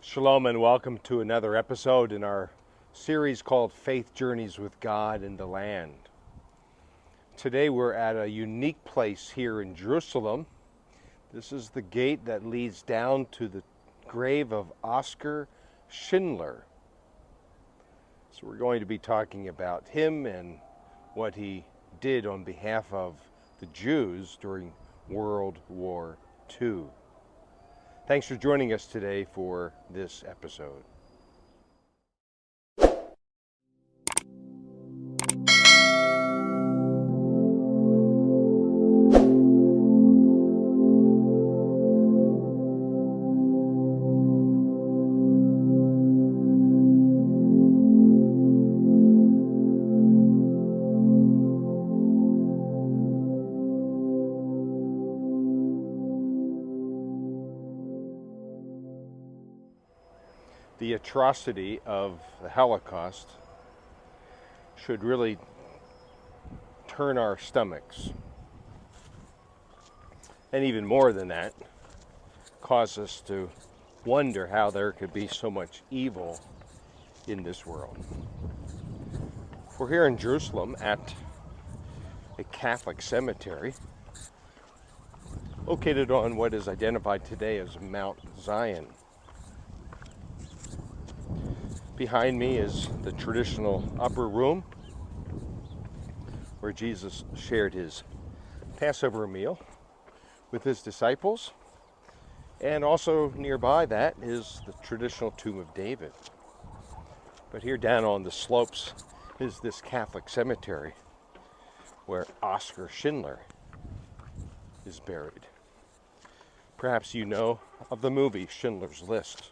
Shalom and welcome to another episode in our series called Faith Journeys with God in the Land. Today we're at a unique place here in Jerusalem. This is the gate that leads down to the grave of Oskar Schindler. So we're going to be talking about him and what he did on behalf of the Jews during World War II. Thanks for joining us today for this episode. The atrocity of the Holocaust should really turn our stomachs. And even more than that, cause us to wonder how there could be so much evil in this world. We're here in Jerusalem at a Catholic cemetery located on what is identified today as Mount Zion. Behind me is the traditional upper room where Jesus shared his Passover meal with his disciples. And also nearby that is the traditional tomb of David. But here down on the slopes is this Catholic cemetery where Oskar Schindler is buried. Perhaps you know of the movie Schindler's List.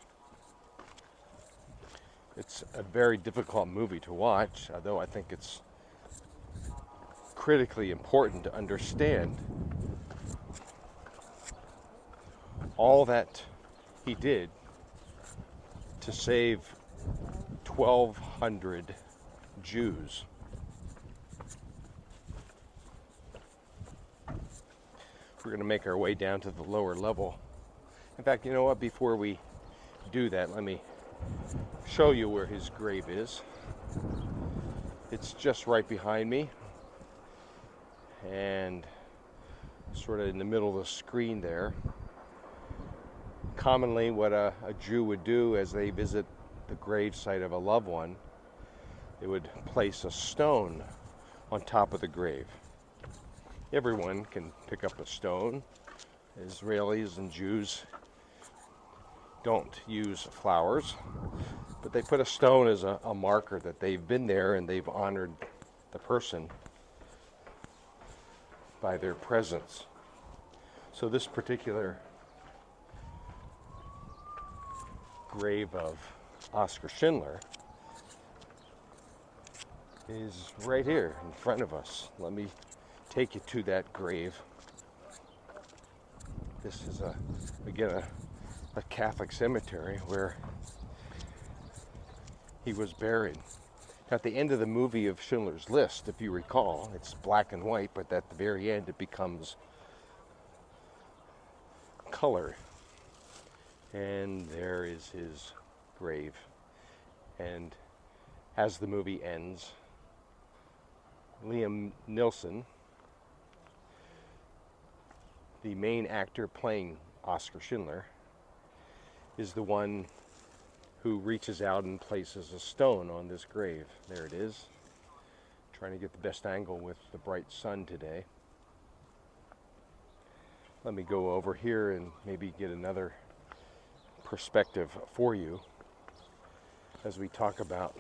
It's a very difficult movie to watch, although I think it's critically important to understand all that he did to save 1,200 Jews. We're going to make our way down to the lower level. In fact, you know what? Before we do that, let me show you where his grave is. It's just right behind me and sort of in the middle of the screen there. Commonly what a Jew would do as they visit the grave site of a loved one, they would place a stone on top of the grave. Everyone can pick up a stone. Israelis and Jews don't use flowers, but they put a stone as a marker that they've been there and they've honored the person by their presence. So this particular grave of Oskar Schindler is right here in front of us. Let me take you to that grave. This is again a Catholic cemetery where he was buried. At the end of the movie of Schindler's List, if you recall, it's black and white, but at the very end it becomes color. And there is his grave. And as the movie ends, Liam Neeson, the main actor playing Oskar Schindler, is the one who reaches out and places a stone on this grave. There it is. Trying to get the best angle with the bright sun today. Let me go over here and maybe get another perspective for you as we talk about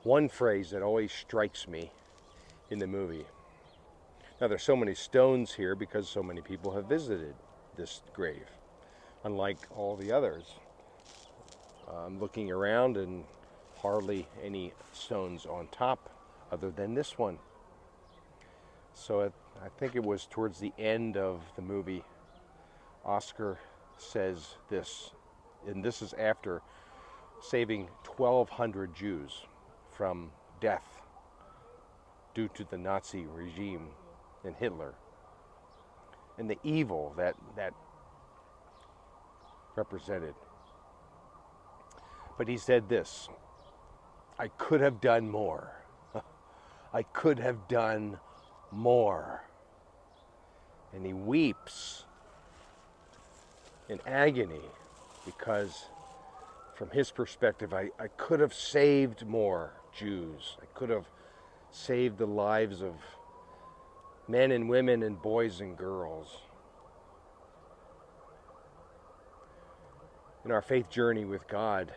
one phrase that always strikes me in the movie. Now there's so many stones here because so many people have visited this grave. Unlike all the others. I'm looking around and hardly any stones on top other than this one. So I think it was towards the end of the movie, Oskar says this, and this is after saving 1,200 Jews from death due to the Nazi regime and Hitler. And the evil that represented. But he said this, I could have done more. I could have done more. And he weeps in agony because from his perspective, I could have saved more Jews. I could have saved the lives of men and women and boys and girls. In our faith journey with God,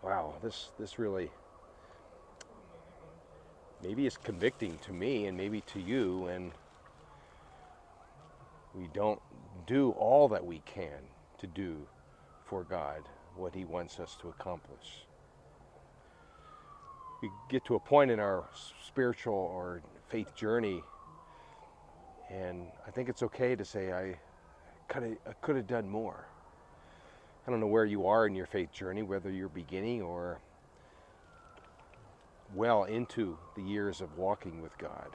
wow, this really maybe is convicting to me and maybe to you, and we don't do all that we can to do for God what he wants us to accomplish. We get to a point in our spiritual or faith journey, and I think it's okay to say, I could have done more. I don't know where you are in your faith journey, whether you're beginning or well into the years of walking with God.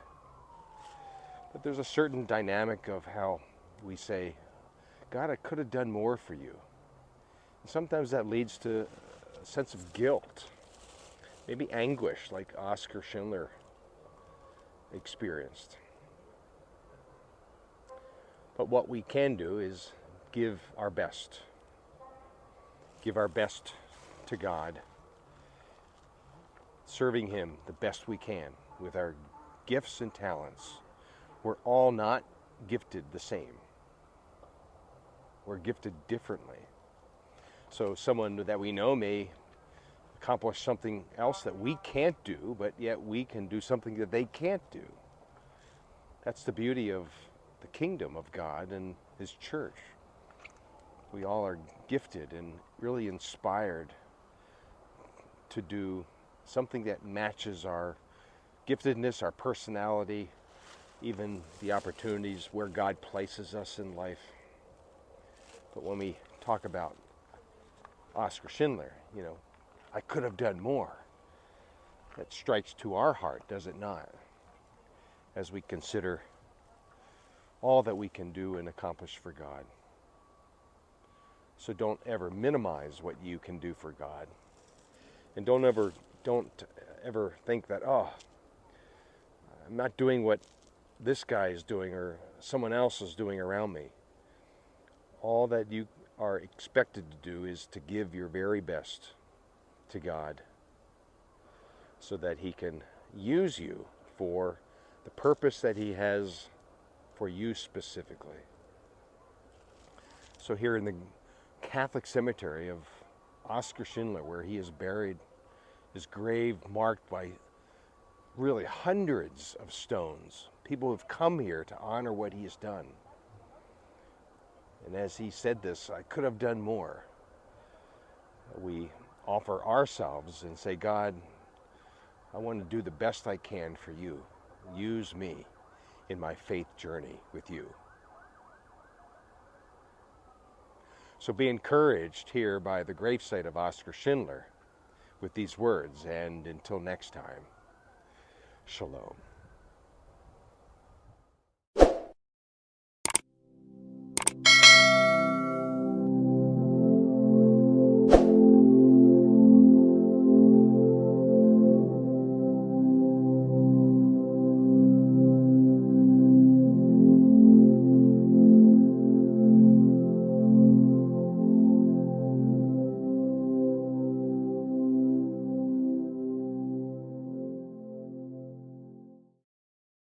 But there's a certain dynamic of how we say, God, I could have done more for you. And sometimes that leads to a sense of guilt, maybe anguish, like Oskar Schindler experienced. But what we can do is give our best. Give our best to God, serving him the best we can with our gifts and talents. We're all not gifted the same. We're gifted differently. So someone that we know may accomplish something else that we can't do, but yet we can do something that they can't do. That's the beauty of the kingdom of God and his church. We all are gifted and really inspired to do something that matches our giftedness, our personality, even the opportunities where God places us in life. But when we talk about Oskar Schindler, I could have done more. That strikes to our heart, does it not? As we consider all that we can do and accomplish for God. So don't ever minimize what you can do for God. And don't ever think that, I'm not doing what this guy is doing or someone else is doing around me. All that you are expected to do is to give your very best to God so that he can use you for the purpose that he has for you specifically. So here in the Catholic cemetery of Oskar Schindler, where he is buried, his grave marked by really hundreds of stones. People have come here to honor what he has done. And as he said this, I could have done more. We offer ourselves and say, God, I want to do the best I can for you. Use me in my faith journey with you. So be encouraged here by the gravesite of Oskar Schindler with these words, and until next time, shalom.